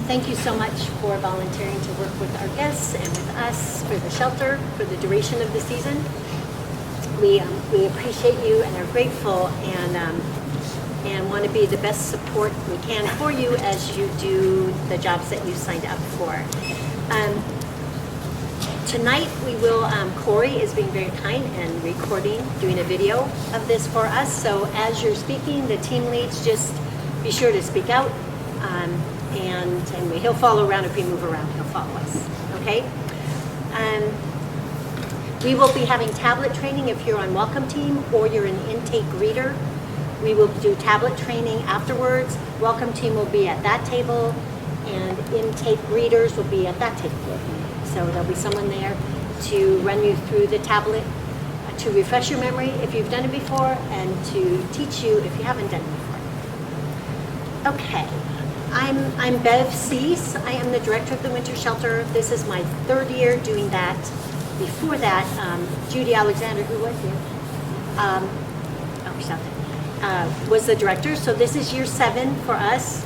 thank you so much for volunteering to work with our guests and with us for the shelter for the duration of the season. We appreciate you and are grateful and want to be the best support we can for you as you do the jobs that you signed up for. Tonight we will, Corey is being very kind and recording, doing a video of this for us. So as you're speaking, the team leads, just be sure to speak out. And he'll follow around. If we move around, he'll follow us, okay? We will be having tablet training if you're on welcome team or you're an intake greeter. We will do tablet training afterwards. Welcome team will be at that table and intake greeters will be at that table. So there'll be someone there to run you through the tablet, to refresh your memory if you've done it before and to teach you if you haven't done it before. Okay. I'm Bev Cease. I am the director of the Winter Shelter. This is my third year doing that. Before that, Judy Alexander, who was here, was the director. So this is year 7 for us,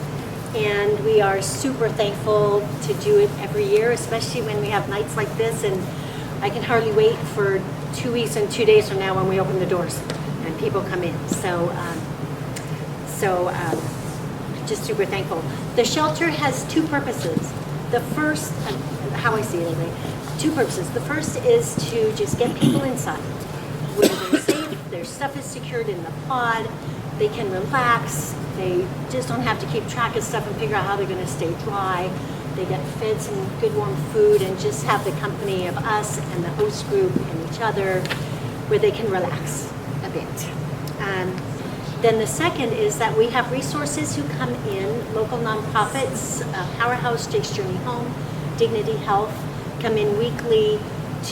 and we are super thankful to do it every year, especially when we have nights like this. And I can hardly wait for 2 weeks and 2 days from now when we open the doors and people come in. Just super thankful. The shelter has 2 purposes. The first, how I see it anyway, 2 purposes. The first is to just get people inside where they're safe, their stuff is secured in the pod, they can relax, they just don't have to keep track of stuff and figure out how they're going to stay dry. They get fed some good warm food and just have the company of us and the host group and each other where they can relax a bit. Then the second is that we have resources who come in, local nonprofits, Powerhouse, Jake's Journey Home, Dignity Health, come in weekly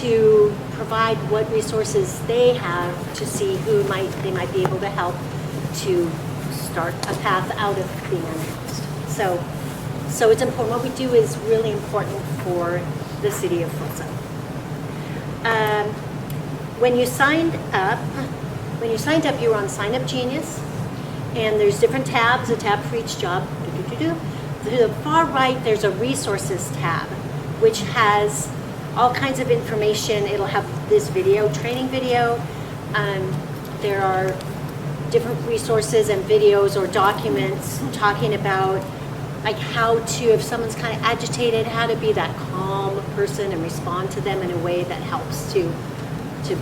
to provide what resources they have to see who they might be able to help to start a path out of being unhoused. So it's important. What we do is really important for the city of Folsom. When you signed up, you were on Sign Up Genius, and there's different tabs, a tab for each job. To the far right, there's a resources tab, which has all kinds of information. It'll have this video, training video. There are different resources and videos or documents talking about like how to, if someone's kind of agitated, how to be that calm person and respond to them in a way that helps to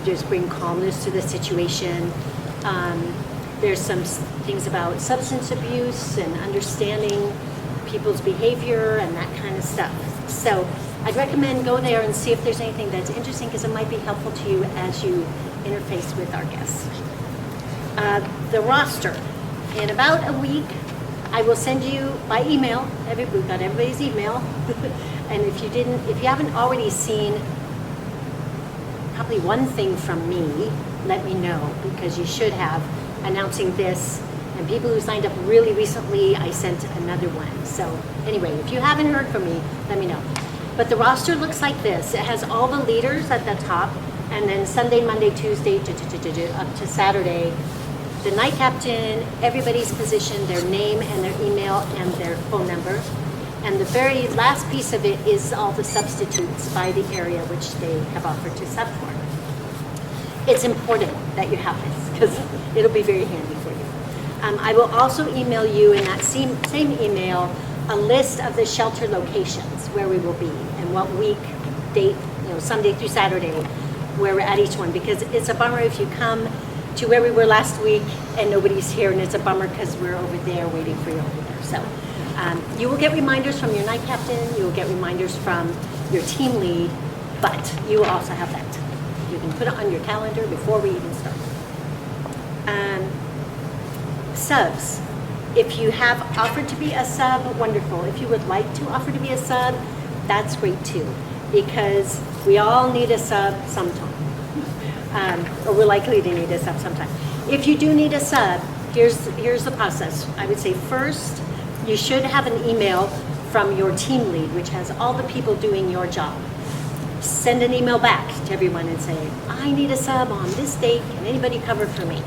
just bring calmness to the situation. There's some things about substance abuse and understanding people's behavior and that kind of stuff. So I'd recommend go there and see if there's anything that's interesting, because it might be helpful to you as you interface with our guests. The roster. In about a week, I will send you by email. We've got everybody's email. And if you haven't already seen probably one thing from me, let me know, because you should have, announcing this. And people who signed up really recently, I sent another one. So anyway, if you haven't heard from me, let me know. But the roster looks like this. It has all the leaders at the top, and then Sunday, Monday, Tuesday, up to Saturday, the night captain, everybody's position, their name and their email and their phone number. And the very last piece of it is all the substitutes by the area which they have offered to sub for. It's important that you have this, because it'll be very handy for you. I will also email you in that same email a list of the shelter locations where we will be and what week, date, Sunday through Saturday, where we're at each one, because it's a bummer if you come to where we were last week and nobody's here, and it's a bummer because we're over there waiting for you over there. So you will get reminders from your night captain, you will get reminders from your team lead, but you will also have that. You can put it on your calendar before we even start. Subs. If you have offered to be a sub, wonderful. If you would like to offer to be a sub, that's great too, because we all need a sub sometime. Or we're likely to need a sub sometime. If you do need a sub, here's the process. I would say first, you should have an email from your team lead, which has all the people doing your job. Send an email back to everyone and say, I need a sub on this date, can anybody cover for me?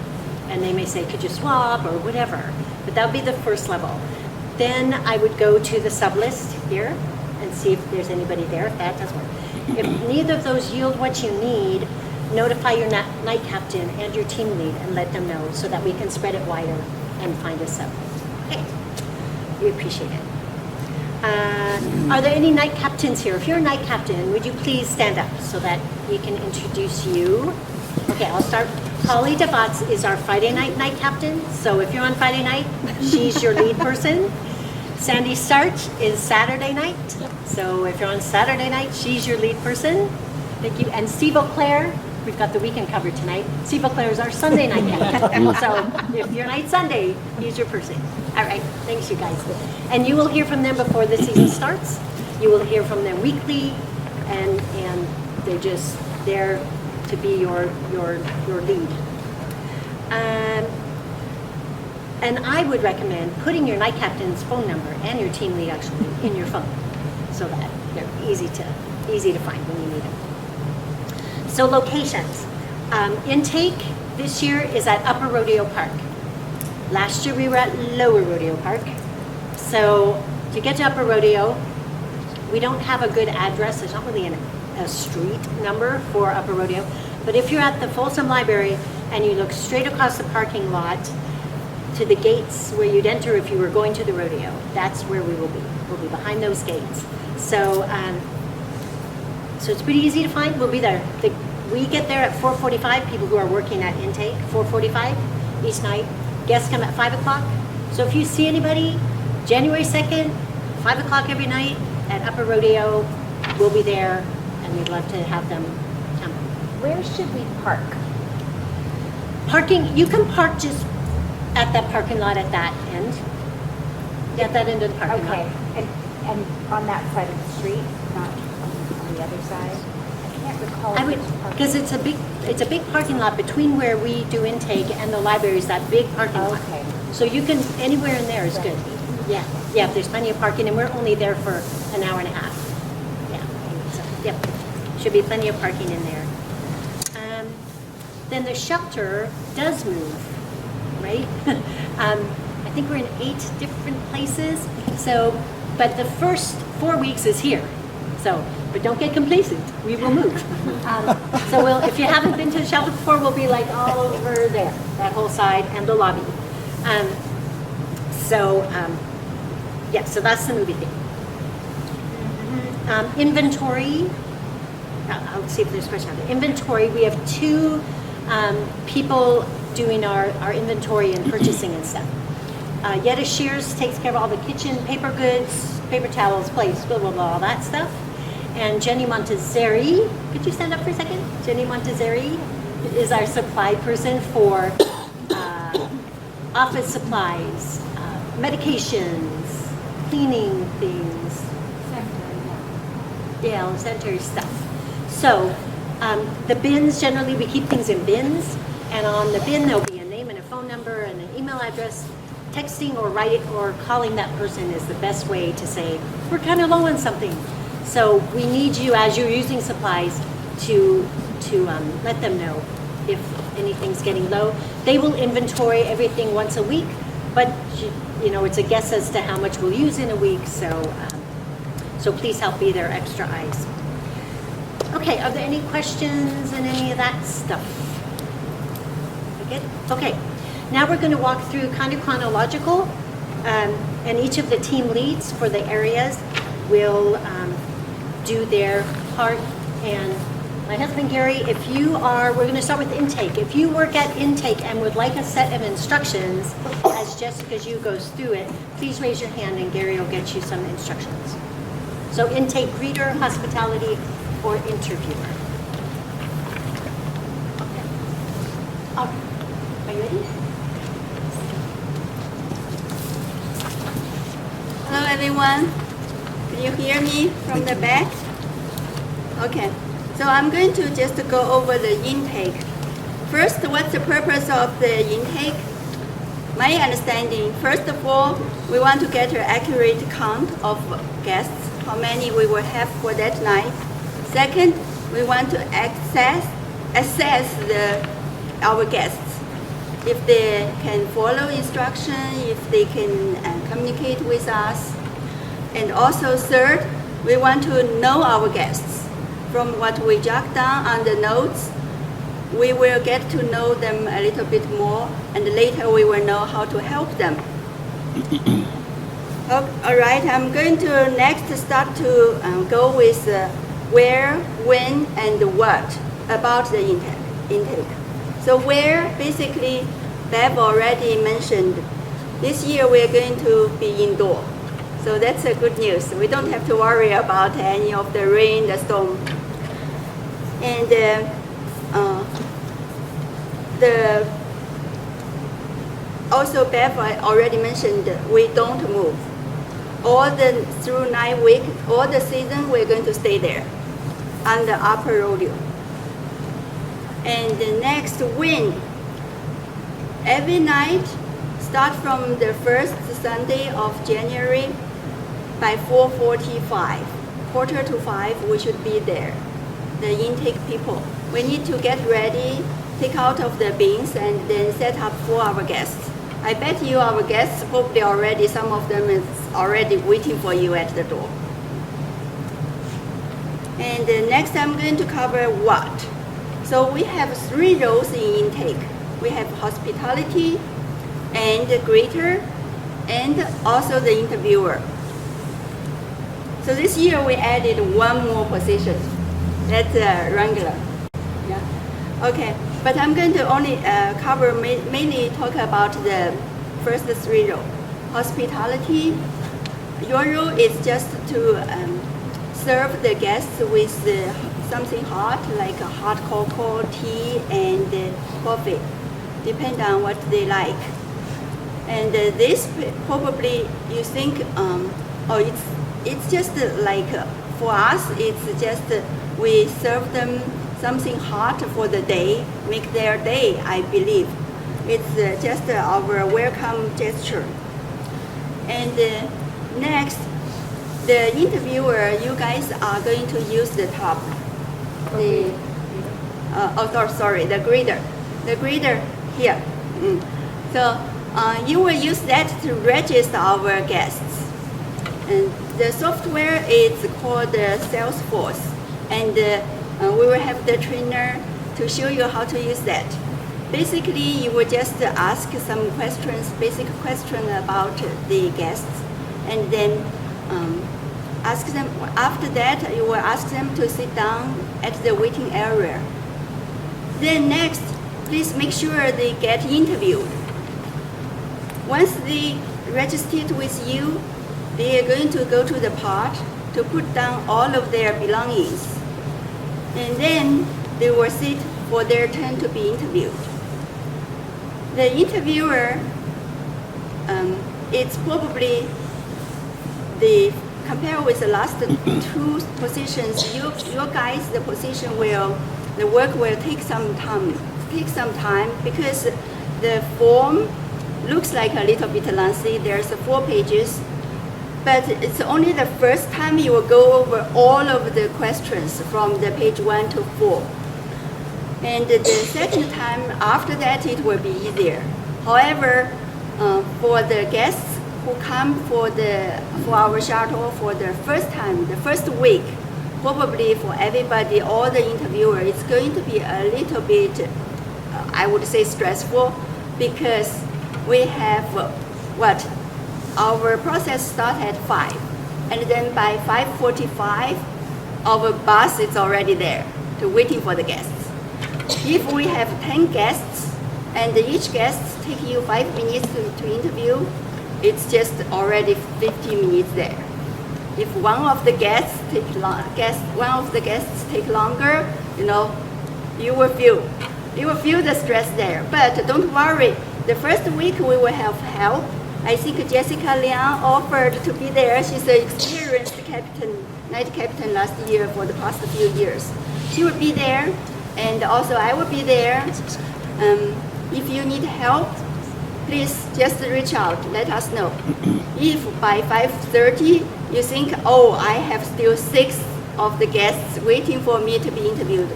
And they may say, could you swap or whatever, but that would be the first level. Then I would go to the sub list here and see if there's anybody there, if that doesn't work. If neither of those yield what you need, notify your night captain and your team lead and let them know so that we can spread it wider and find a sub. Okay, we appreciate it. Are there any night captains here? If you're a night captain, would you please stand up so that we can introduce you? Okay, I'll start. Holly DeVotz is our Friday night captain. So if you're on Friday night, she's your lead person. Sandy Starch is Saturday night. So if you're on Saturday night, she's your lead person. Thank you. And Steve O'Clair, we've got the weekend covered tonight. Steve O'Clair is our Sunday night captain. So if your night Sunday, he's your person. All right, thanks you guys. And you will hear from them before the season starts. You will hear from them weekly, and they're just there to be your lead. And I would recommend putting your night captain's phone number and your team lead actually in your phone, so that they're easy to find when you need them. So locations. Intake this year is at Upper Rodeo Park. Last year we were at Lower Rodeo Park. So to get to Upper Rodeo, we don't have a good address. There's not really a street number for Upper Rodeo. But if you're at the Folsom Library and you look straight across the parking lot to the gates where you'd enter if you were going to the rodeo, that's where we will be. We'll be behind those gates. So so it's pretty easy to find. We'll be there. We get there at 4:45, people who are working at intake, 4:45 each night. Guests come at 5 o'clock. So if you see anybody, January 2nd, 5 o'clock every night at Upper Rodeo, we'll be there, and we'd love to have them come. Where should we park? Parking, you can park just at that parking lot at that end. At that end of the parking lot. Okay, and on that side of the street, not on the other side? I can't recall. I would, because it's a big parking lot between where we do intake and the library is that big parking lot. Okay. So you can, anywhere in there is good. Yeah, there's plenty of parking, and we're only there for an hour and a half. Yeah, so, yep, should be plenty of parking in there. Then the shelter does move, right? I think we're in 8 different places. So, but the first 4 weeks is here. So, but don't get complacent. We will move. So if you haven't been to the shelter before, we'll be like all over there, that whole side and the lobby. Yeah, so that's the movie thing. Inventory. I'll see if there's a question on the inventory. We have 2 people doing our inventory and purchasing and stuff. Yetta Shears takes care of all the kitchen paper goods, paper towels, plates, blah, blah, blah, all that stuff. And Jenny Montezeri, could you stand up for a second? Jenny Montezeri is our supply person for office supplies, medications, cleaning things. Yeah, sanitary stuff. So the bins, generally we keep things in bins, and on the bin there'll be a name and a phone number and an email address. Texting or calling that person is the best way to say, we're kind of low on something. So we need you, as you're using supplies, to let them know if anything's getting low. They will inventory everything once a week, but it's a guess as to how much we'll use in a week. So please help be their extra eyes. Okay, are there any questions and any of that stuff? We good? Okay. Now we're going to walk through kind of chronological, and each of the team leads for the areas will do their part. And my husband Gary, we're going to start with intake. If you work at intake and would like a set of instructions as Jessica Zhu goes through it, please raise your hand and Gary will get you some instructions. So intake, greeter, hospitality, or interviewer. Okay. All right. Are you ready? Hello everyone, can you hear me from the back? Okay, so I'm going to just go over the intake. First, what's the purpose of the intake? My understanding, first of all, we want to get an accurate count of guests, how many we will have for that night. Second, we want to assess our guests. if they can follow instruction, if they can communicate with us. And also third, we want to know our guests. From what we jot down on the notes, we will get to know them a little bit more, and later we will know how to help them. All right, I'm going to next start to go with where, when, and what about the intake. So where, basically, Bev already mentioned, this year we're going to be indoor. So that's a good news. We don't have to worry about any of the rain, the storm. And also Bev already mentioned we don't move. Through 9 weeks, all the season, we're going to stay there on the upper rodeo. And the next win, every night, start from the first Sunday of January by 4:45, 4:45, we should be there, the intake people. We need to get ready, take out of the bins, and then set up for our guests. I bet you our guests probably already, some of them is already waiting for you at the door. And next I'm going to cover what. So we have 3 roles in intake. We have hospitality and the greeter and also the interviewer. So this year we added 1 more position. That's wrangler. Yeah. Okay. But I'm going to only cover, mainly talk about the first 3 roles. Hospitality, your role is just to serve the guests with something hot, like a hot cocoa, tea, and coffee, depending on what they like. And this probably you think, it's just like, for us, it's just we serve them something hot for the day, make their day, I believe. It's just our welcome gesture. And next, the interviewer, you guys are going to use the top. The greeter. The greeter here. So you will use that to register our guests. And the software is called Salesforce. And we will have the trainer to show you how to use that. Basically, you will just ask some questions, basic questions about the guests, and then ask them. After that, you will ask them to sit down at the waiting area. Then next, please make sure they get interviewed. Once they registered with you, they are going to go to the part to put down all of their belongings. And then they will sit for their turn to be interviewed. The interviewer, it's probably compared with the last 2 positions, your guys, the work will take some time because the form looks like a little bit lengthy. There's 4 pages. But it's only the first time you will go over all of the questions from the page 1 to 4. And the second time after that, it will be easier. However, for the guests who come for our shuttle for the first time, the first week, probably for everybody, all the interviewers, it's going to be a little bit, I would say, stressful because we have our process starts at 5, and then by 5:45, our bus is already there, waiting for the guests. If we have 10 guests, and each guest take you 5 minutes to interview, it's just already 15 minutes there. If one of the guests take longer, you will feel the stress there. But don't worry, the first week we will have help. I think Jessica Liang offered to be there. She's an experienced night captain last year for the past few years. She will be there, and also I will be there. If you need help, please just reach out, let us know. If by 5:30 you think, I have still 6 of the guests waiting for me to be interviewed,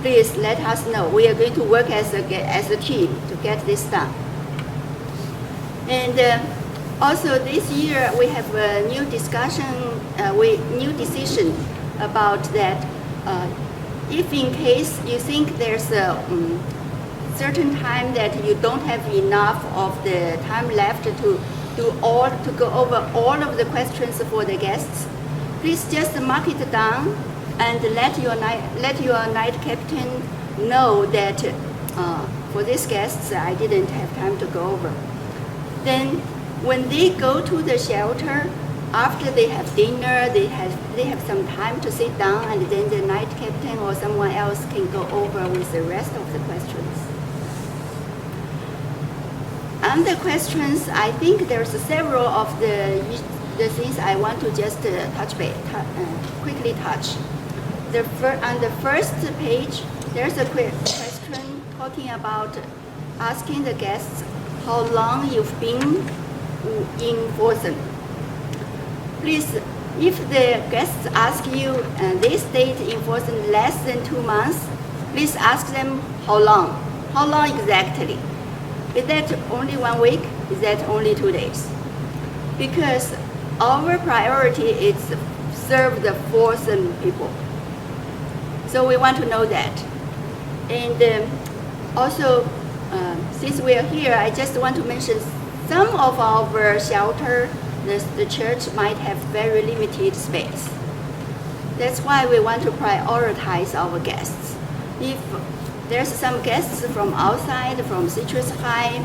please let us know. We are going to work as a team to get this done. And also this year we have a new discussion, new decision about that. If in case you think there's a certain time that you don't have enough of the time left to go over all of the questions for the guests, please just mark it down and let your night captain know that for these guests I didn't have time to go over. Then when they go to the shelter, after they have dinner, they have some time to sit down, and then the night captain or someone else can go over with the rest of the questions. And the questions, I think there's several of the things I want to just quickly touch. On the first page, there's a quick question talking about asking the guests how long you've been in Folsom. Please, if the guests ask you they stayed in Folsom less than 2 months, please ask them how long. How long exactly? Is that only 1 week? Is that only 2 days? Because our priority is serve the Folsom people. So we want to know that. And also, since we are here, I just want to mention some of our shelter, the church might have very limited space. That's why we want to prioritize our guests. If there's some guests from outside, from Citrus High,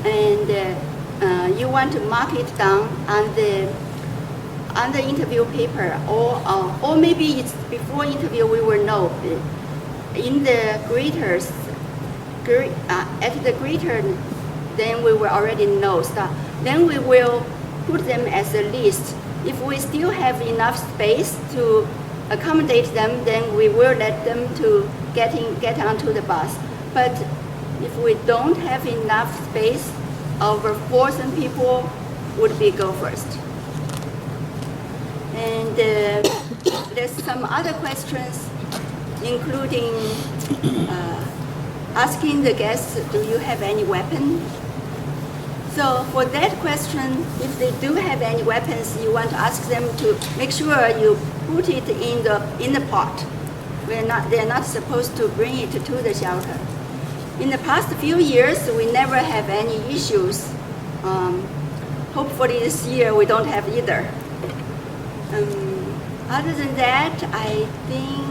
and you want to mark it down on the interview paper, or maybe it's before interview we will know. In the greeters, at the greeter, then we will already know stuff. Then we will put them as a list. If we still have enough space to accommodate them, then we will let them to get onto the bus. But if we don't have enough space, our Folsom people would be go first. And there's some other questions, including asking the guests, do you have any weapon? So for that question, if they do have any weapons, you want to ask them to make sure you put it in the pot. They're not supposed to bring it to the shelter. In the past few years, we never have any issues. Hopefully this year we don't have either. Other than that, I think,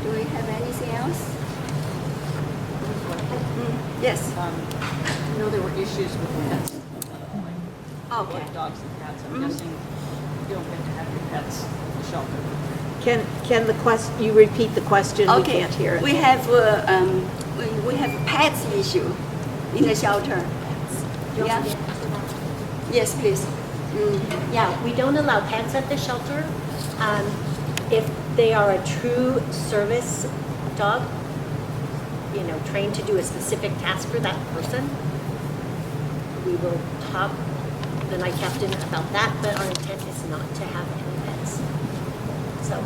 do we have anything else? Yes. I know there were issues with pets. Okay. Like dogs and cats. I'm guessing you don't get to have your pets in the shelter. Can you repeat the question? Okay. We can't hear it. We have pets issue in the shelter. Yeah. Yes, please. Yeah, we don't allow pets at the shelter. If they are a true service dog, trained to do a specific task for that person, we will talk the night captain about that, but our intent is not to have any pets. So,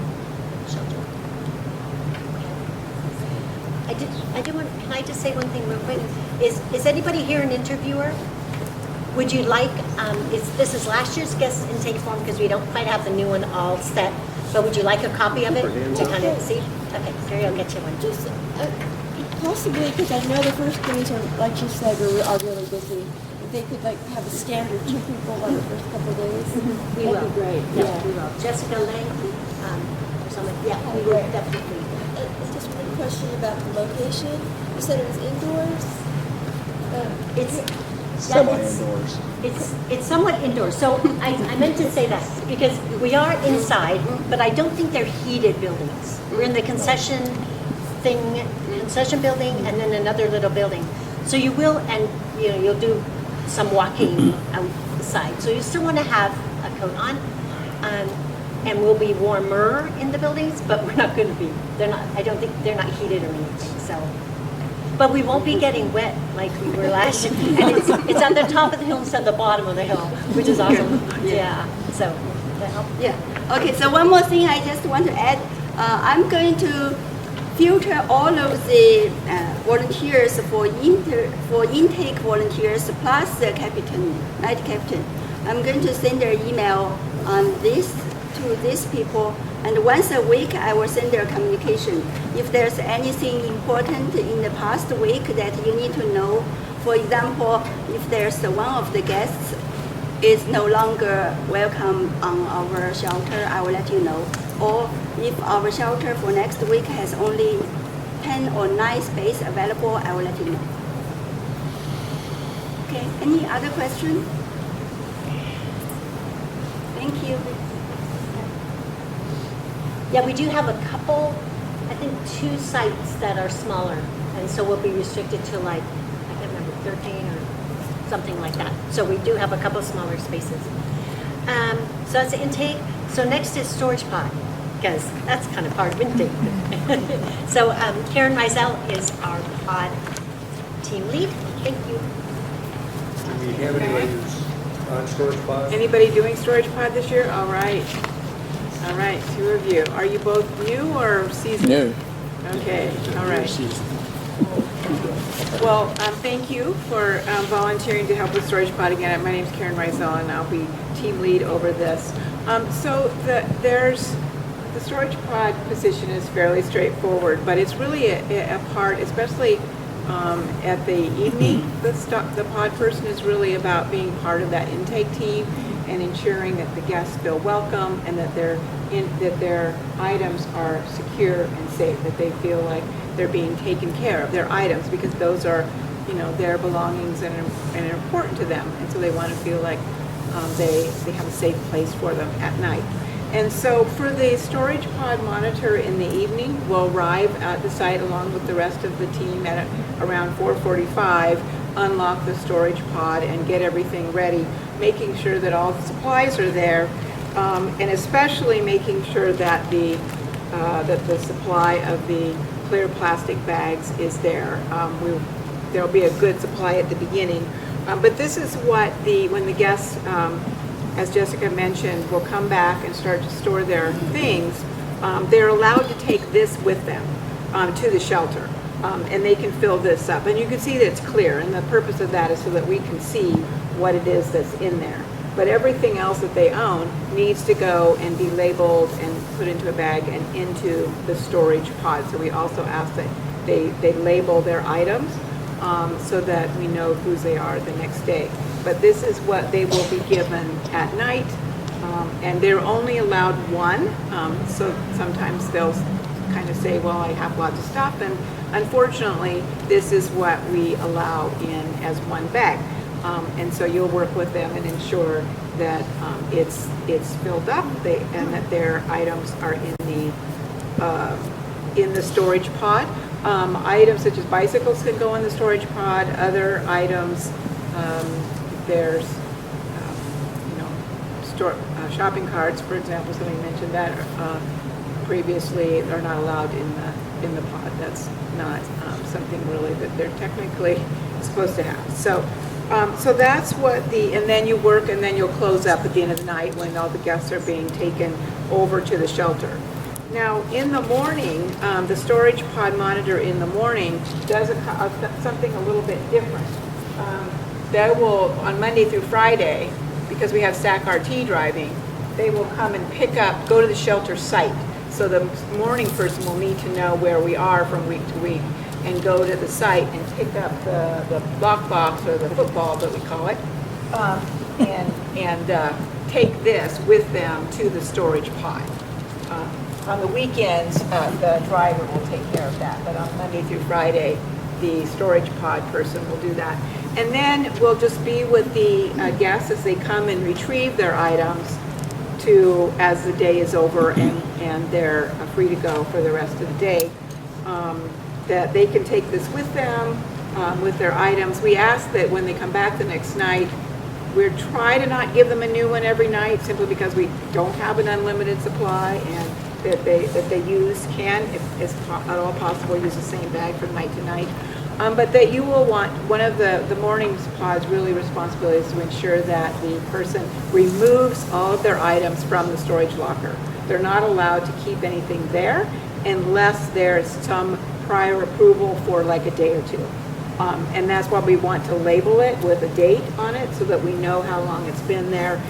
shelter. I did want, can I just say one thing real quick? Is anybody here an interviewer? Would you like, this is last year's guest intake form because we don't quite have the new one all set, but would you like a copy of it to kind of see? Okay, Terry, I'll get you one. Just possibly, because I know the first days are, like you said, are really busy. If they could have a standard 2 people on the first couple of days, We will. that'd be great. Yeah, we will. Jessica Lang, or something, yeah, we will definitely. Just one question about the location. You said it was indoors? Semi-indoors. It's somewhat indoors, so I meant to say that, because we are inside, but I don't think they're heated buildings. We're in the concession building, and then another little building. So you will, and you'll do some walking outside. So you still want to have a coat on, and we'll be warmer in the buildings, but we're not going to be. I don't think they're not heated or anything. So. But we won't be getting wet like we were last year. And it's on the top of the hill instead of the bottom of the hill, which is awesome. Yeah. So that help? Yeah. Okay, so one more thing I just want to add. I'm going to filter all of the volunteers for intake volunteers plus the captain, night captain. I'm going to send their email on this to these people, and once a week I will send their communication. If there's anything important in the past week that you need to know, for example, if there's one of the guests is no longer welcome on our shelter, I will let you know. Or if our shelter for next week has only 10 or 9 space available, I will let you know. Okay, any other question? Thank you. Yeah, we do have a couple, I think 2 sites that are smaller, and so we'll be restricted to like, I can't remember, 13 or something like that. So we do have a couple smaller spaces. So that's the intake. So next is storage pod, because that's kind of part of intake. So Karen Mizell is our pod team lead. Thank you. Do we have anybody who's on storage pod? Anybody doing storage pod this year? All right. All right, 2 of you. Are you both new or seasoned? No. Okay, all right. Well, thank you for volunteering to help with storage pod again. My name's Karen Mizell, and I'll be team lead over this. So there's the storage pod position is fairly straightforward, but it's really a part, especially at the evening. The pod person is really about being part of that intake team and ensuring that the guests feel welcome and that their items are secure and safe, that they feel like they're being taken care of, their items, because those are, their belongings and are important to them, and so they want to feel like they have a safe place for them at night. And so for the storage pod monitor in the evening, will arrive at the site along with the rest of the team at around 4:45, unlock the storage pod and get everything ready, making sure that all the supplies are there, and especially making sure that the supply of the clear plastic bags is there. There'll be a good supply at the beginning, but this is what when the guests, as Jessica mentioned, will come back and start to store their things. They're allowed to take this with them to the shelter, and they can fill this up. And you can see that it's clear, and the purpose of that is so that we can see what it is that's in there. But everything else that they own needs to go and be labeled and put into a bag and into the storage pod. So we also ask that they label their items so that we know whose they are the next day. But this is what they will be given at night, and they're only allowed one. So sometimes they'll kind of say, well, I have lots of stuff, and unfortunately, this is what we allow in as one bag. And so you'll work with them and ensure that it's filled up and that their items are in the storage pod. Items such as bicycles can go in the storage pod. Other items, there's shopping carts, for example. Somebody mentioned that previously. Are not allowed in the pod. That's not something really that they're technically supposed to have. So that's what and then you work, and then you'll close up at the end of the night when all the guests are being taken over to the shelter. Now, in the morning, the storage pod monitor in the morning does something a little bit different. They will, on Monday through Friday, because we have SAC RT driving, they will come and go to the shelter site. So the morning person will need to know where we are from week to week, and go to the site and pick up the lockbox or the football that we call it, and take this with them to the storage pod. On the weekends, the driver will take care of that, but on Monday through Friday, the storage pod person will do that. And then we'll just be with the guests as they come and retrieve their items as the day is over and they're free to go for the rest of the day. That they can take this with them, with their items. We ask that when they come back the next night, we try to not give them a new one every night, simply because we don't have an unlimited supply, and that they can, if at all possible, use the same bag from night to night. But that you will want, one of the morning pod's really responsibility is to ensure that the person removes all of their items from the storage locker. They're not allowed to keep anything there, unless there's some prior approval for like a day or two. And that's why we want to label it with a date on it so that we know how long it's been there.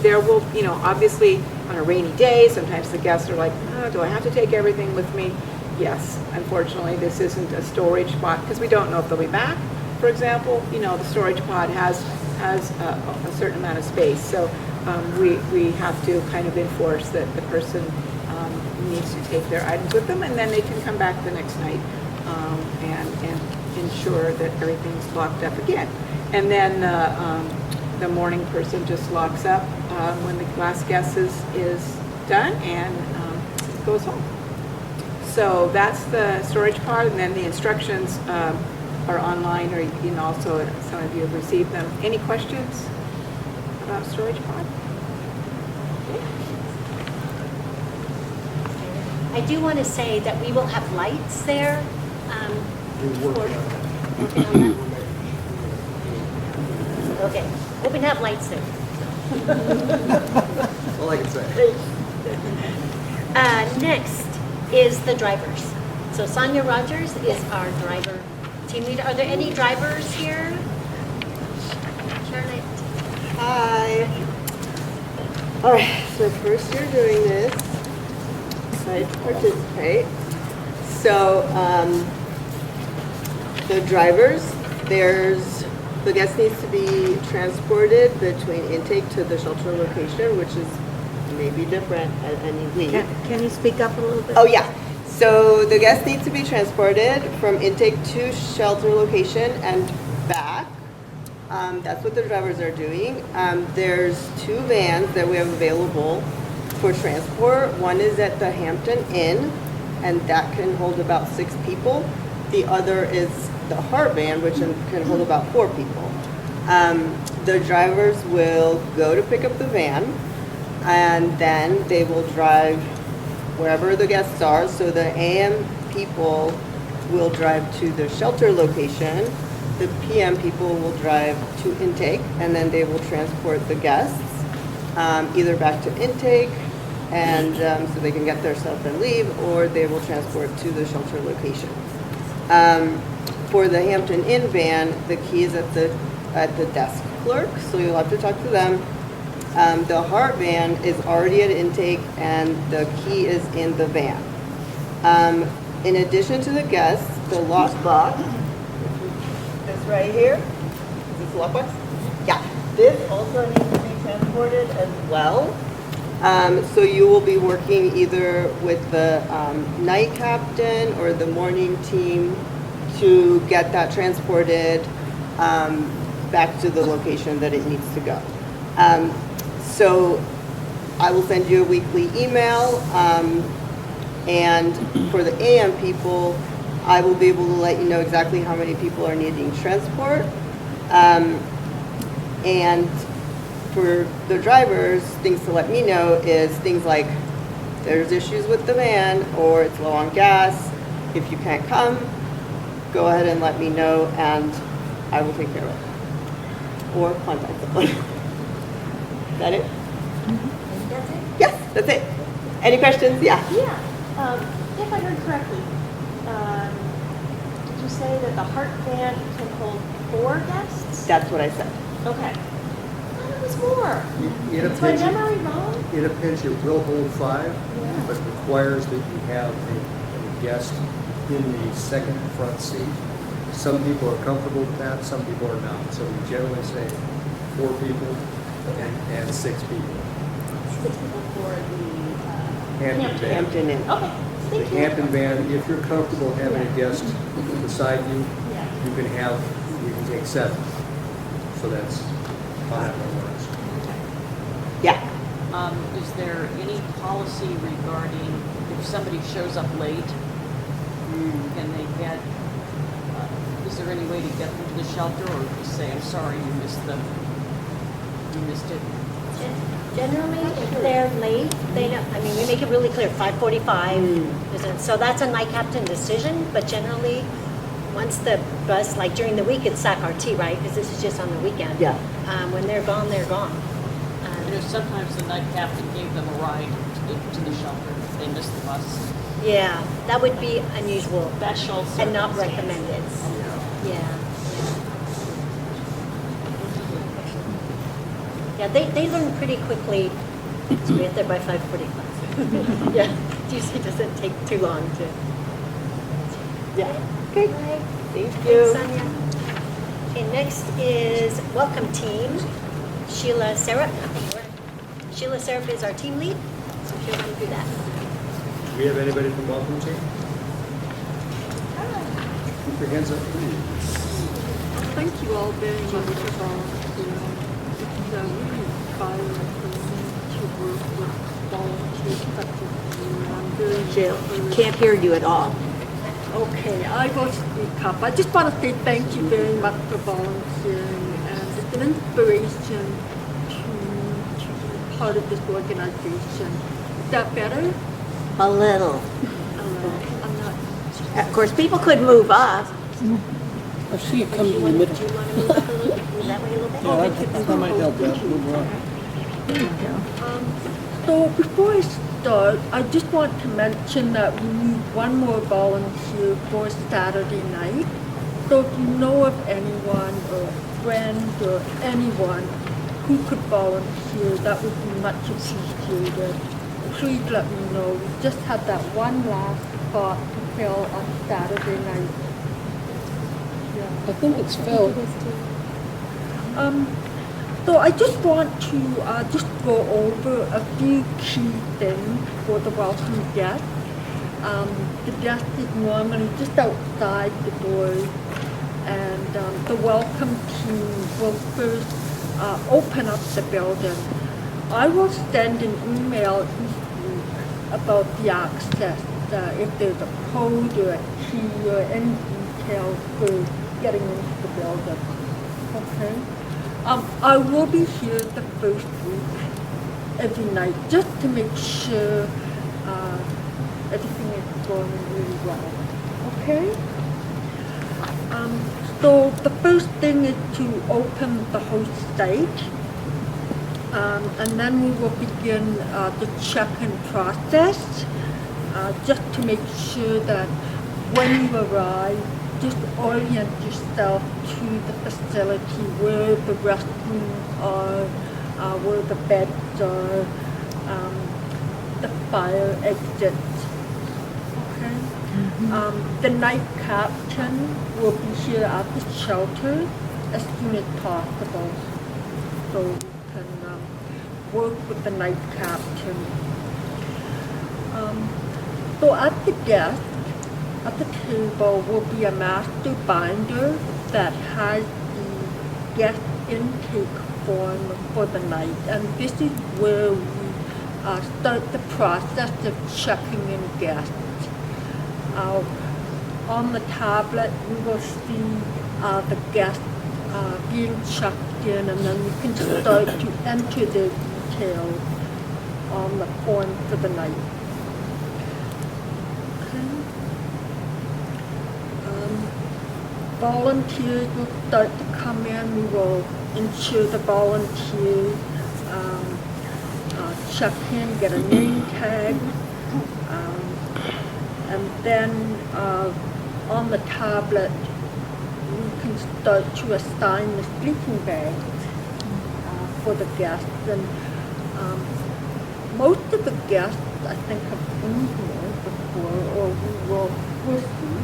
There will, obviously on a rainy day, sometimes the guests are like, oh, do I have to take everything with me? Yes, unfortunately, this isn't a storage spot because we don't know if they'll be back. For example, the storage pod has a certain amount of space. So we have to kind of enforce that the person needs to take their items with them, and then they can come back the next night and ensure that everything's locked up again. And then the morning person just locks up when the last guest is done and goes home. So that's the storage pod, and then the instructions are online, or you can also, some of you have received them. Any questions about storage pod? I do want to say that we will have lights there. We're working on Working on that. Okay, we're going to have lights there. that. All I can say. Next is the drivers. So Sonia Rogers is our driver team leader. Are there any drivers here? Sharon, Hi. All right, so first year doing this, excited to participate. So the drivers, the guest needs to be transported between intake to the shelter location, which is maybe different at any week. Can you speak up a little bit? Oh, yeah. So the guests need to be transported from intake to shelter location and back. That's what the drivers are doing. There's 2 vans that we have available for transport. One is at the Hampton Inn, and that can hold about 6 people. The other is the HART van, which can hold about 4 people. The drivers will go to pick up the van, and then they will drive wherever the guests are. So the AM people will drive to the shelter location. The PM people will drive to intake, and then they will transport the guests either back to intake, and so they can get their stuff and leave, or they will transport to the shelter location. For the Hampton Inn van, the key is at the desk clerk, so you'll have to talk to them. The HART van is already at intake, and the key is in the van. In addition to the guests, the lockbox is right here. Is this the lockbox? Yeah. This also needs to be transported as well. So you will be working either with the night captain or the morning team to get that transported back to the location that it needs to go. So I will send you a weekly email, and for the AM people, I will be able to let you know exactly how many people are needing transport. And for the drivers, things to let me know is things like there's issues with the van or it's low on gas. If you can't come, go ahead and let me know, and I will take care of it. Or contact someone. Is that it? That's it? Yes, that's it. Any questions? Yeah. Yeah. If I heard correctly, did you say that the HART van can hold 4 guests? That's what I said. Okay. I thought it was more. In a Is my pinch, memory wrong? in a pinch, it will hold 5, Yeah. but requires that you have a guest in the second front seat. Some people are comfortable with that, some people are not. So we generally say 4 people and 6 people. 6 people for the Hampton van. Hampton Inn. Okay. The Thank you. Hampton van, if you're comfortable having a guest beside you, Yeah. you can take 7. So that's how that one works. Yeah. Is there any policy regarding if somebody shows up late, can they get, is there any way to get them to the shelter, or just say, I'm sorry, you missed it? Generally, if they're late, they don't, I mean, we make it really clear, 5:45. So that's a night captain decision, but generally, once the bus, like during the week, it's SAC RT, right? Because this is just on the weekend. Yeah. When they're gone, they're gone. I know sometimes the night captain gave them a ride to the shelter if they missed the bus. Yeah, that would be unusual Special and not circumstance. recommended. Yeah. Yeah, they learn pretty quickly to get there by 5:45. Yeah, it usually doesn't take too long to. Yeah. Okay. Thank Thanks, you. Sonia. Okay, next is welcome team. Sheila Serap. Sheila Serap is our team lead, so she'll run through that. Do we have anybody from Welcome Team? Keep your hands up, please. Thank you all very much for volunteering. It's really inspiring for me to work with volunteers such as you. I'm very Jill, encouraged. can't hear you at all. Okay, I will speak up. I just want to say thank you very much for volunteering, and it's an inspiration to be part of this organization. Is that better? A little. I'm not. Of course, people could move up. I see it comes in the middle. Do you want to move up a little, move that way a little bit? Yeah, that might help that. Move on. So before I start, I just want to mention that we need one more volunteer for Saturday night. So if you know of anyone or a friend or anyone who could volunteer, that would be much appreciated. Please let me know. We just had that one last spot to fill on Saturday night. I think it's Phil. So I just want to just go over a few key things for the welcome guest. The guest is normally just outside the doors, and the welcome team will first open up the building. I will send an email each week about the access, if there's a code or a key or any details for getting into the building. Okay? I will be here the first week every night just to make sure everything is going really well. Okay? So the first thing is to open the host site. And then we will begin the check-in process, just to make sure that when you arrive, just orient yourself to the facility, where the restrooms are, where the beds are, the fire exits. Okay? The night captain will be here at the shelter as soon as possible, so we can work with the night captain. So at the desk, at the table will be a master binder that has the guest intake form for the night, and this is where we start the process of checking in guests. On the tablet, we will see the guests being checked in, and then we can start to enter their details on the form for the night. Volunteers will start to come in. We will ensure the volunteers check in, get a name tag, and then on the tablet we can start to assign the sleeping bags for the guests. And most of the guests, I think, have been here before, or will see.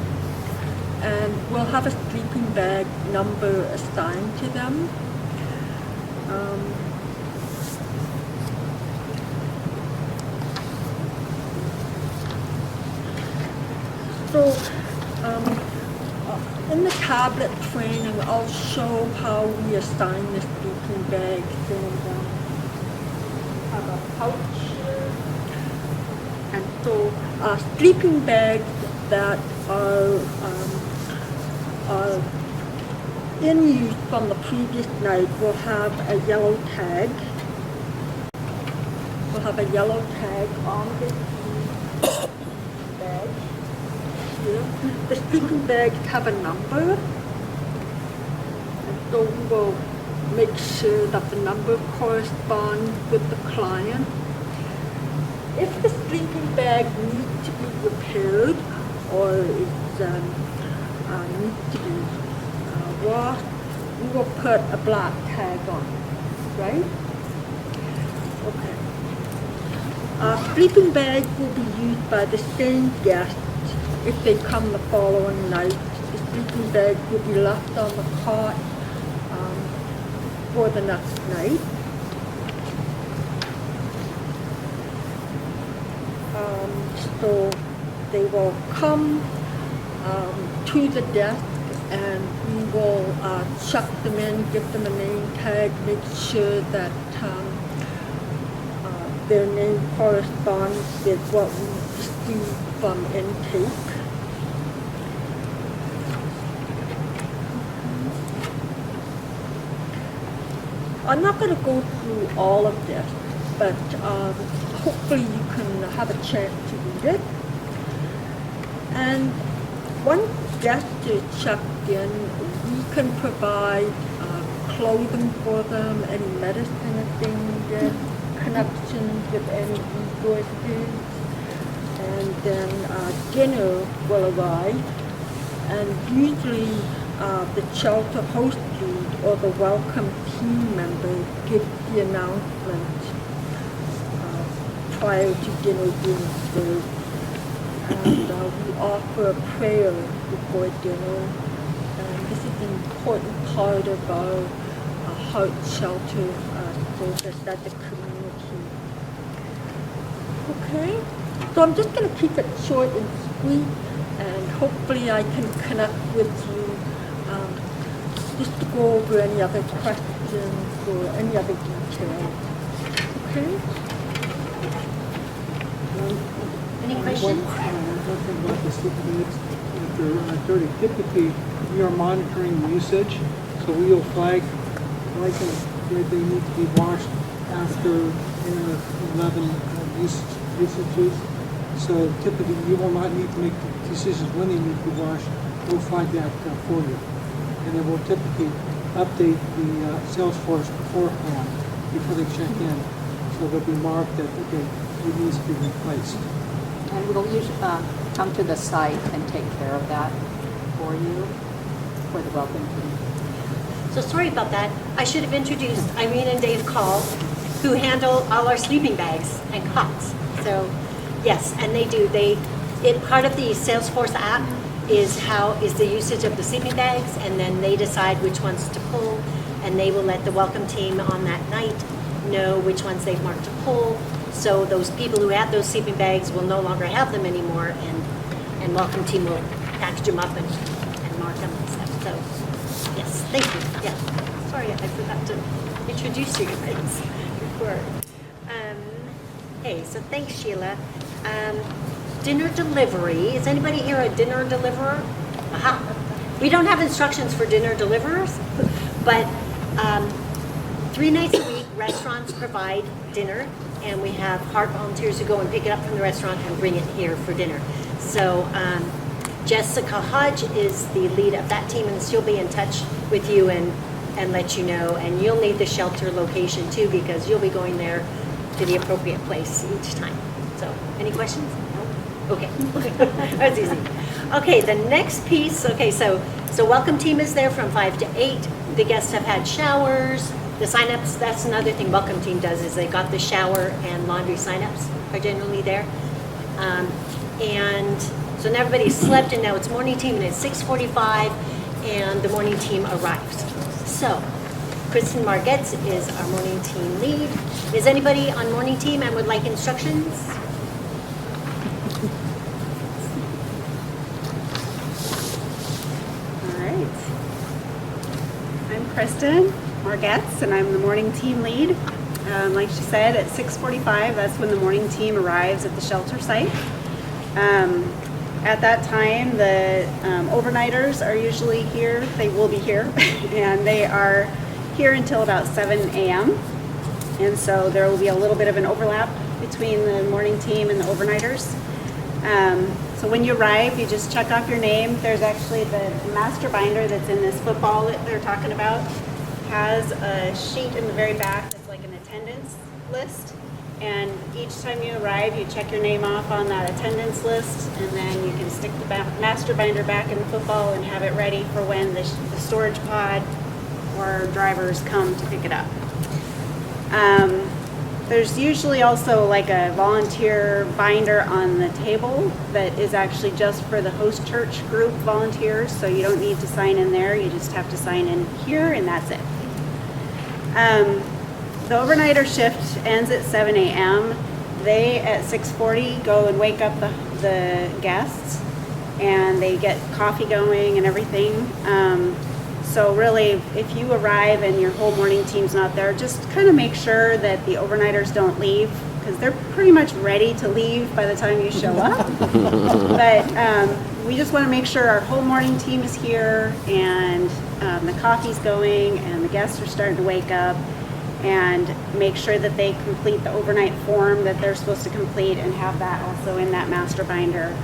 And we'll have a sleeping bag number assigned to them. In the tablet training, I'll show how we assign the sleeping bags, and have a pouch here. And so sleeping bags that are in use from the previous night will have a yellow tag. We'll have a yellow tag on the bag. Here. The sleeping bags have a number, and so we will make sure that the number corresponds with the client. If the sleeping bag needs to be repaired or it needs to be washed, we will put a black tag on it, right? Okay. Sleeping bag will be used by the same guests if they come the following night. The sleeping bag will be left on the cot for the next night. So they will come to the desk and we will check them in, give them a name tag, make sure that their name corresponds with what we receive from intake. I'm not going to go through all of this, but hopefully you can have a chance to read it. And once guests are checked in, we can provide clothing for them, any medicine if they need it, connections with any resources, and then dinner will arrive. And usually the shelter host lead or the welcome team member gives the announcement prior to dinner being served. And we offer a prayer before dinner. And this is an important part of our HART shelter service at the community. Okay, so I'm just going to keep it short and sweet, and hopefully I can connect with you just to go over any other questions or any other details. Okay? Any questions? One thing about the sleeping bags, if they're dirty, typically we are monitoring usage, so we will flag like where they need to be washed after 11 usages. So typically you will not need to make decisions when they need to be washed. We'll flag that for you. And then we'll typically update the Salesforce beforehand before they check in. So they'll be marked that, okay, it needs to be replaced. And we'll usually come to the site and take care of that for you, for the welcome team. So sorry about that. I should have introduced Irene and Dave Call, who handle all our sleeping bags and cots. So yes, and they do. Part of the Salesforce app is the usage of the sleeping bags, and then they decide which ones to pull, and they will let the welcome team on that night know which ones they've marked to pull. So those people who had those sleeping bags will no longer have them anymore, and welcome team will package them up and mark them and stuff. So yes, thank you. Yeah, sorry I forgot to introduce you guys before. Hey, so thanks, Sheila. Dinner delivery. Is anybody here a dinner deliverer? Aha. We don't have instructions for dinner deliverers, but 3 nights a week, restaurants provide dinner, and we have HART volunteers who go and pick it up from the restaurant and bring it here for dinner. So Jessica Hodge is the lead of that team, and she'll be in touch with you and let you know. And you'll need the shelter location too, because you'll be going there to the appropriate place each time. So, any questions? No? Okay, that's easy. Okay, the next piece, okay, so welcome team is there from 5 to 8. The guests have had showers. The signups, that's another thing welcome team does, is they got the shower and laundry signups are generally there. And so now everybody's slept, and now it's morning team, and it's 6:45, and the morning team arrives. So, Kristen Margetts is our morning team lead. Is anybody on morning team and would like instructions? All right. I'm Kristen Margetts, and I'm the morning team lead. Like she said, at 6:45, that's when the morning team arrives at the shelter site. At that time, the overnighters are usually here. They will be here, and they are here until about 7 a.m. And so there will be a little bit of an overlap between the morning team and the overnighters. So when you arrive, you just check off your name. There's actually the master binder that's in this football that they're talking about. has a sheet in the very back that's like an attendance list. And each time you arrive, you check your name off on that attendance list, and then you can stick the master binder back in the football and have it ready for when the storage pod or drivers come to pick it up. There's usually also like a volunteer binder on the table that is actually just for the host church group volunteers, so you don't need to sign in there, you just have to sign in here and that's it. The overnighter shift ends at 7 a.m. They, at 6:40, go and wake up the guests, and they get coffee going and everything. So really, if you arrive and your whole morning team's not there, just kind of make sure that the overnighters don't leave, because they're pretty much ready to leave by the time you show up. But we just want to make sure our whole morning team is here, and the coffee's going, and the guests are starting to wake up, and make sure that they complete the overnight form that they're supposed to complete and have that also in that master binder.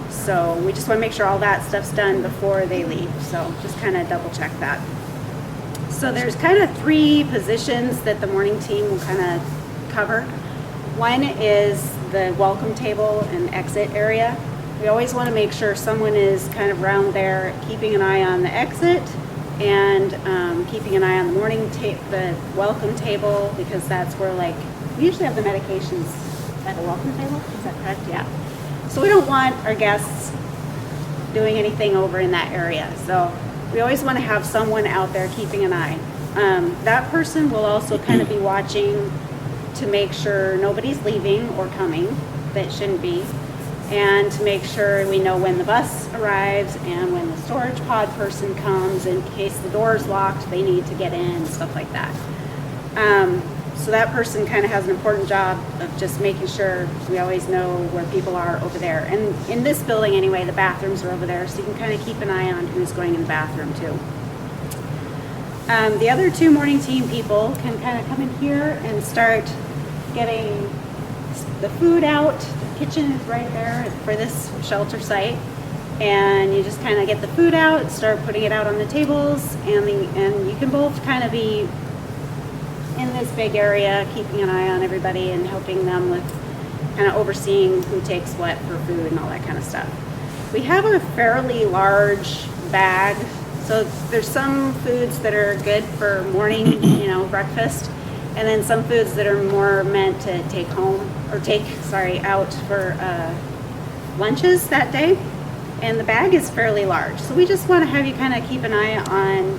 So we just want to make sure all that stuff's done before they leave. So just kind of double check that. So there's kind of 3 positions that the morning team will kind of cover. One is the welcome table and exit area. We always want to make sure someone is kind of around there keeping an eye on the exit and keeping an eye on the the welcome table, because that's where, like, we usually have the medications at the welcome table. Is that correct? Yeah. So we don't want our guests doing anything over in that area. So we always want to have someone out there keeping an eye. That person will also kind of be watching to make sure nobody's leaving or coming that shouldn't be, and to make sure we know when the bus arrives and when the storage pod person comes, in case the door's locked, they need to get in, stuff like that. So that person kind of has an important job of just making sure we always know where people are over there. And in this building anyway, the bathrooms are over there, so you can kind of keep an eye on who's going in the bathroom too. The other 2 morning team people can kind of come in here and start getting the food out. The kitchen is right there for this shelter site. And you just kind of get the food out, start putting it out on the tables, and you can both kind of be in this big area, keeping an eye on everybody and helping them with kind of overseeing who takes what for food and all that kind of stuff. We have a fairly large bag, so there's some foods that are good for morning, breakfast, and then some foods that are more meant to take home, or out for lunches that day. And the bag is fairly large, so we just want to have you kind of keep an eye on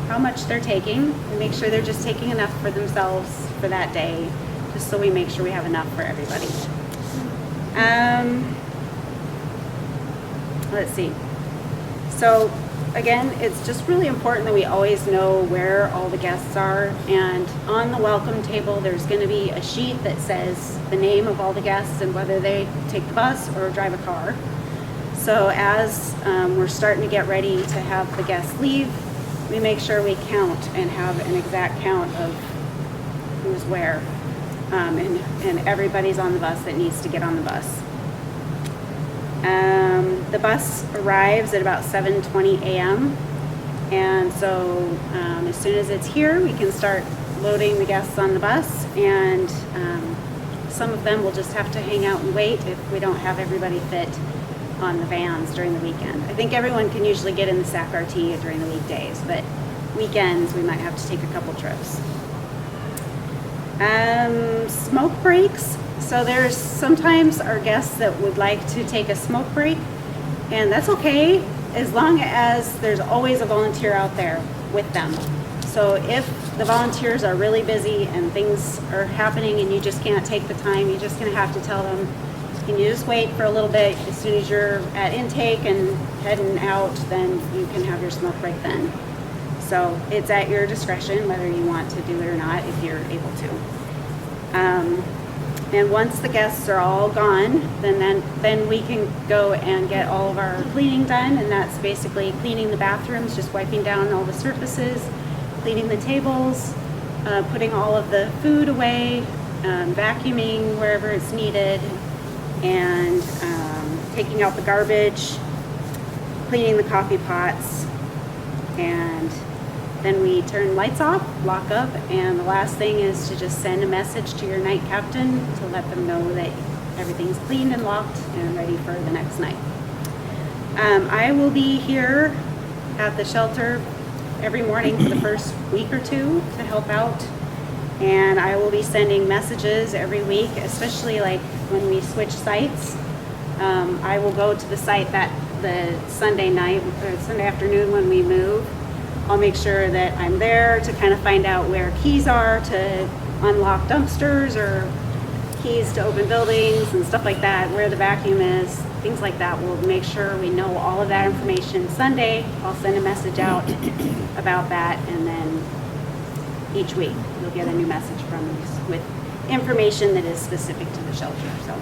how much they're taking and make sure they're just taking enough for themselves for that day, just so we make sure we have enough for everybody. Let's see. So again, it's just really important that we always know where all the guests are, and on the welcome table there's going to be a sheet that says the name of all the guests and whether they take the bus or drive a car. So as we're starting to get ready to have the guests leave, we make sure we count and have an exact count of who's where, and everybody's on the bus that needs to get on the bus. The bus arrives at about 7:20 a.m. and so as soon as it's here, we can start loading the guests on the bus, and some of them will just have to hang out and wait if we don't have everybody fit on the vans during the weekend. I think everyone can usually get in the SAC-RT during the weekdays, but weekends we might have to take a couple trips. Smoke breaks. So there's sometimes our guests that would like to take a smoke break, and that's okay as long as there's always a volunteer out there with them. So if the volunteers are really busy and things are happening and you just can't take the time, you're just going to have to tell them, can you just wait for a little bit? As soon as you're at intake and heading out, then you can have your smoke break then. So it's at your discretion whether you want to do it or not, if you're able to. And once the guests are all gone, then we can go and get all of our cleaning done, and that's basically cleaning the bathrooms, just wiping down all the surfaces, cleaning the tables, putting all of the food away, vacuuming wherever it's needed, and taking out the garbage, cleaning the coffee pots, and Then we turn lights off, lock up, and the last thing is to just send a message to your night captain to let them know that everything's cleaned and locked and ready for the next night. I will be here at the shelter every morning for the first week or two to help out. And I will be sending messages every week, especially like when we switch sites. I will go to the site that the Sunday night or Sunday afternoon when we move. I'll make sure that I'm there to kind of find out where keys are to unlock dumpsters or keys to open buildings and stuff like that, where the vacuum is, things like that. We'll make sure we know all of that information Sunday. I'll send a message out about that, and then each week you'll get a new message from us with information that is specific to the shelter, so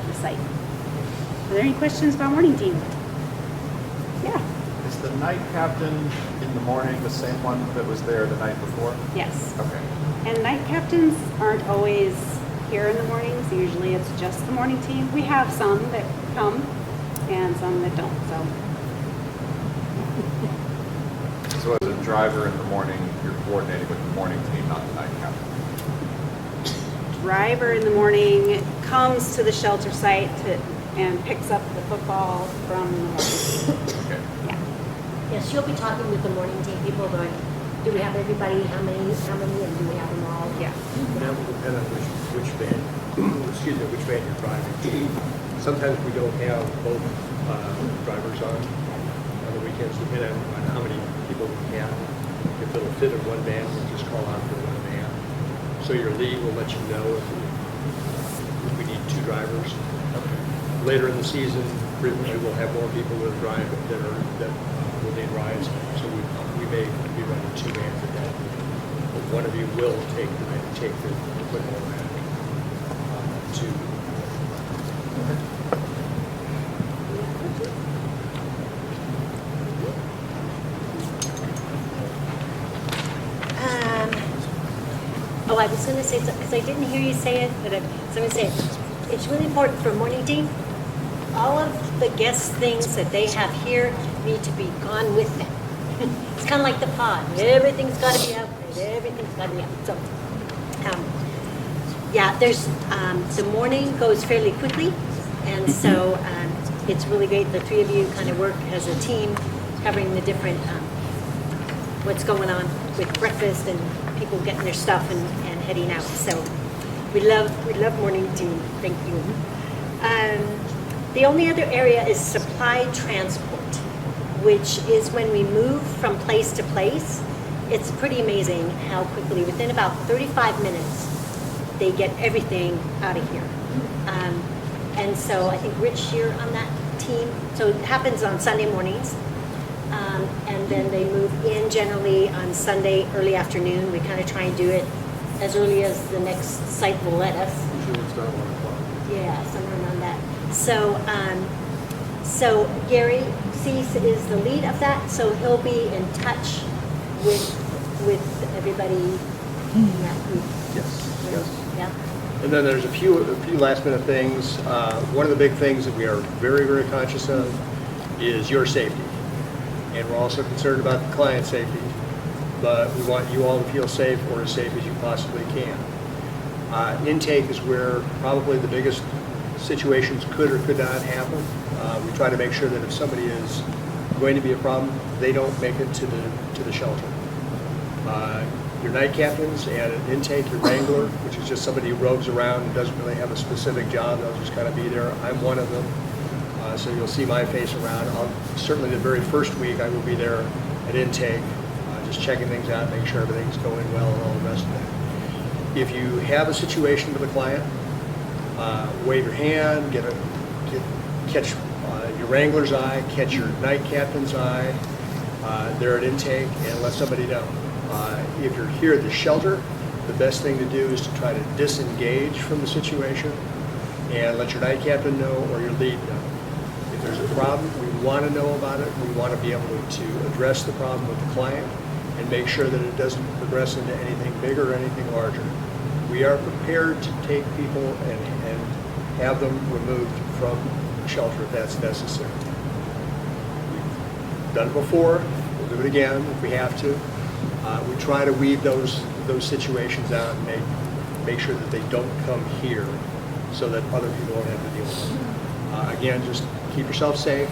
the site. Are there any questions about morning team? Yeah. Is the night captain in the morning the same one that was there the night before? Yes. Okay. And night captains aren't always here in the mornings. Usually it's just the morning team. We have some that come and some that don't. So as a driver in the morning, you're coordinating with the morning team, not the night captain? Driver in the morning comes to the shelter site and picks up the football from the morning team. Okay. Yeah. Yes, you'll be talking with the morning team people going, do we have everybody, how many, and do we have them all? Yeah. That will depend on which van, which van you're driving. Sometimes we don't have both drivers on the weekends, depending on how many people we have. If it'll fit in one van, we'll just call out for one van. So your lead will let you know if we need two drivers. Later in the season, frequently we'll have more people that drive that will need rides. So we may be running two vans a day. But one of you will take the football back to. Oh, I was going to say, because I didn't hear you say it, but so I'm going to say it. It's really important for morning team. All of the guest things that they have here need to be gone with them. It's kind of like the pod. Everything's got to be out there. Everything's got to be out. So, yeah, there's the morning goes fairly quickly, and so it's really great. The three of you kind of work as a team, covering the different what's going on with breakfast and people getting their stuff and heading out. So we love morning team. Thank you. The only other area is supply transport, which is when we move from place to place. It's pretty amazing how quickly, within about 35 minutes, they get everything out of here. And so I think Rich, you're on that team. So it happens on Sunday mornings. And then they move in generally on Sunday early afternoon. We kind of try and do it as early as the next site will let us. Usually it's not 1 o'clock. Yeah, somewhere around that. So Gary Cease is the lead of that, so he'll be in touch with everybody in that group. Yes. Yeah. And then there's a few last minute things. One of the big things that we are very, very conscious of is your safety. And we're also concerned about the client safety, but we want you all to feel safe or as safe as you possibly can. Intake is where probably the biggest situations could or could not happen. We try to make sure that if somebody is going to be a problem, they don't make it to the shelter. Your night captains and an intake, your wrangler, which is just somebody who roves around and doesn't really have a specific job, they'll just kind of be there. I'm one of them. So you'll see my face around. Certainly the very first week I will be there at intake, just checking things out, making sure everything's going well and all the rest of that. If you have a situation with a client, wave your hand, catch your wrangler's eye, catch your night captain's eye, there at intake, and let somebody know. If you're here at the shelter, the best thing to do is to try to disengage from the situation and let your night captain know or your lead know. If there's a problem, we want to know about it. We want to be able to address the problem with the client and make sure that it doesn't progress into anything bigger or anything larger. We are prepared to take people and have them removed from the shelter if that's necessary. We've done it before. We'll do it again if we have to. We try to weed those situations out and make sure that they don't come here so that other people don't have to deal with them. Again, just keep yourself safe.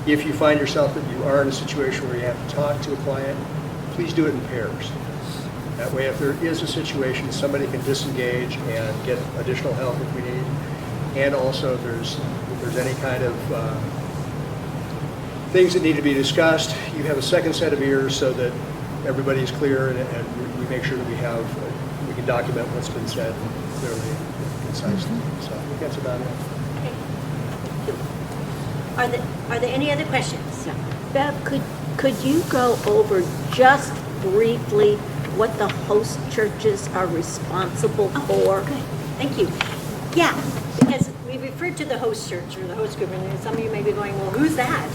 If you find yourself that you are in a situation where you have to talk to a client, please do it in pairs. That way, if there is a situation, somebody can disengage and get additional help if we need. And also, if there's any kind of things that need to be discussed, you have a second set of ears so that everybody's clear and we make sure that we can document what's been said clearly and concisely. So I think that's about it. Okay. Thank you. Are there any other questions? Bev, could you go over just briefly what the host churches are responsible for? Okay, thank you. Yeah, because we referred to the host church or the host group, and some of you may be going, well, who's that?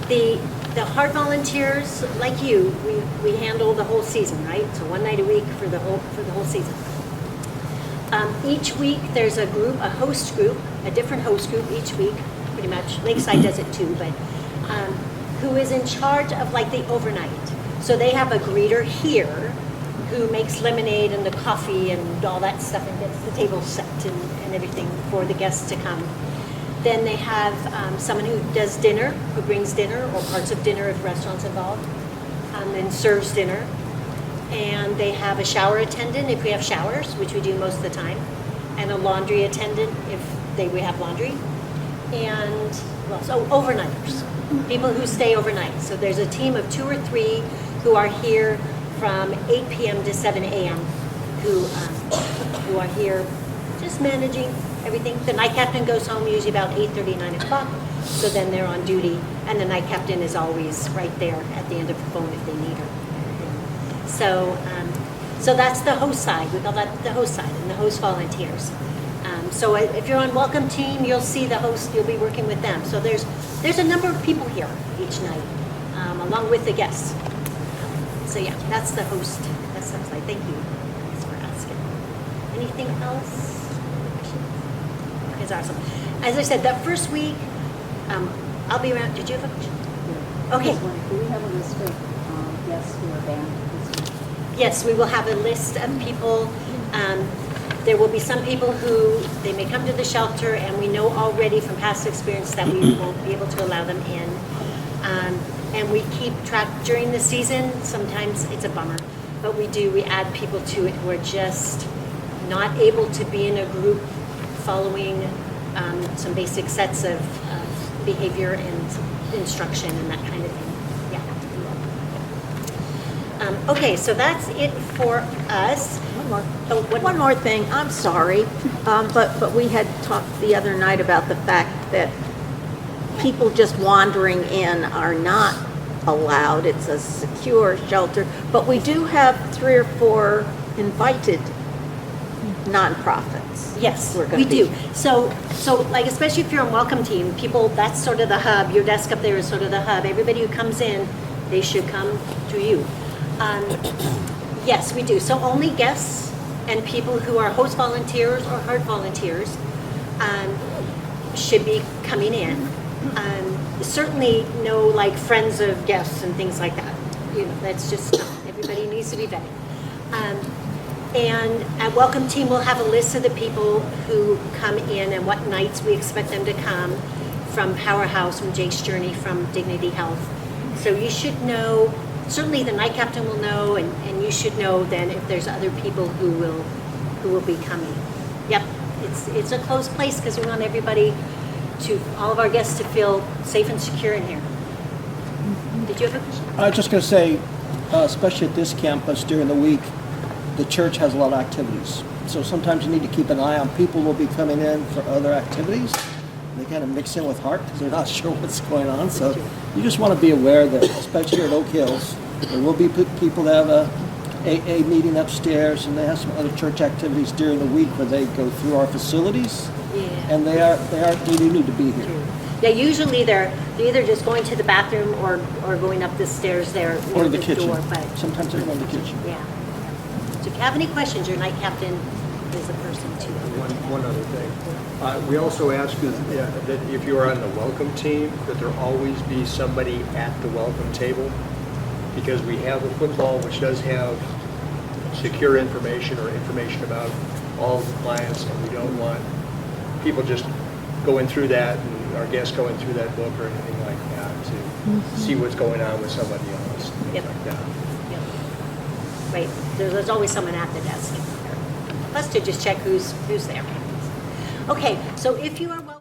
The HART volunteers, like you, we handle the whole season, right? So one night a week for the whole season. Each week there's a host group, a different host group each week, pretty much. Lakeside does it too, but who is in charge of like the overnight. So they have a greeter here who makes lemonade and the coffee and all that stuff and gets the table set and everything for the guests to come. Then they have someone who does dinner, who brings dinner or parts of dinner if the restaurant's involved, and serves dinner. And they have a shower attendant if we have showers, which we do most of the time, and a laundry attendant if we have laundry. And overnighters, people who stay overnight. So there's a team of 2 or 3 who are here from 8 p.m. to 7 a.m. who are here just managing everything. The night captain goes home usually about 8:30, 9 o'clock. So then they're on duty, and the night captain is always right there at the end of the phone if they need her. So that's the host side. We call that the host side and the host volunteers. So if you're on welcome team, you'll see the host. You'll be working with them. So there's a number of people here each night, along with the guests. So yeah, that's the host. That's the side. Thank you. Thanks for asking. Anything else? It's awesome. As I said, that first week, I'll be around. Did you have a question? Okay. Do we have a list of guests who are banned this week? Yes, we will have a list of people. There will be some people who, they may come to the shelter and we know already from past experience that we won't be able to allow them in. And we keep track during the season. Sometimes it's a bummer, but we add people to it who are just not able to be in a group following some basic sets of behavior and instruction and that kind of thing. Yeah. Okay, so that's it for us. One more thing, I'm sorry, but we had talked the other night about the fact that people just wandering in are not allowed. It's a secure shelter, but we do have 3 or 4 invited nonprofits. Yes, we do. So like, especially if you're on welcome team, people, that's sort of the hub. Your desk up there is sort of the hub. Everybody who comes in, they should come to you. Yes, we do. So only guests and people who are host volunteers or HART volunteers should be coming in. Certainly no like friends of guests and things like that. You know, that's just, everybody needs to be vetted. And at welcome team, we'll have a list of the people who come in and what nights we expect them to come from Powerhouse, from Jake's Journey, from Dignity Health. So you should know, certainly the night captain will know, and you should know then if there's other people who will be coming. Yep, it's a closed place because we want everybody all of our guests to feel safe and secure in here. Did you have a question? I was just going to say, especially at this campus during the week, the church has a lot of activities. So sometimes you need to keep an eye on people who will be coming in for other activities. They kind of mix in with HART because they're not sure what's going on. So you just want to be aware that, especially here at Oak Hills, there will be people that have a AA meeting upstairs, and they have some other church activities during the week where they go through our facilities. Yeah. And they do need to be here. Yeah, usually they're either just going to the bathroom or going up the stairs there Or near the kitchen. door. But Sometimes they're going to the kitchen. yeah. So if you have any questions, your night captain is the person to. One other thing. We also ask that if you are on the welcome team, that there always be somebody at the welcome table because we have a football which does have secure information or information about all of the clients, and we don't want people just going through that, and our guests going through that book or anything like that to see what's going on with somebody else, things Yep. like that. Yep. Right, there's always someone at the desk. Plus to just check who's there. Okay, so if you are well.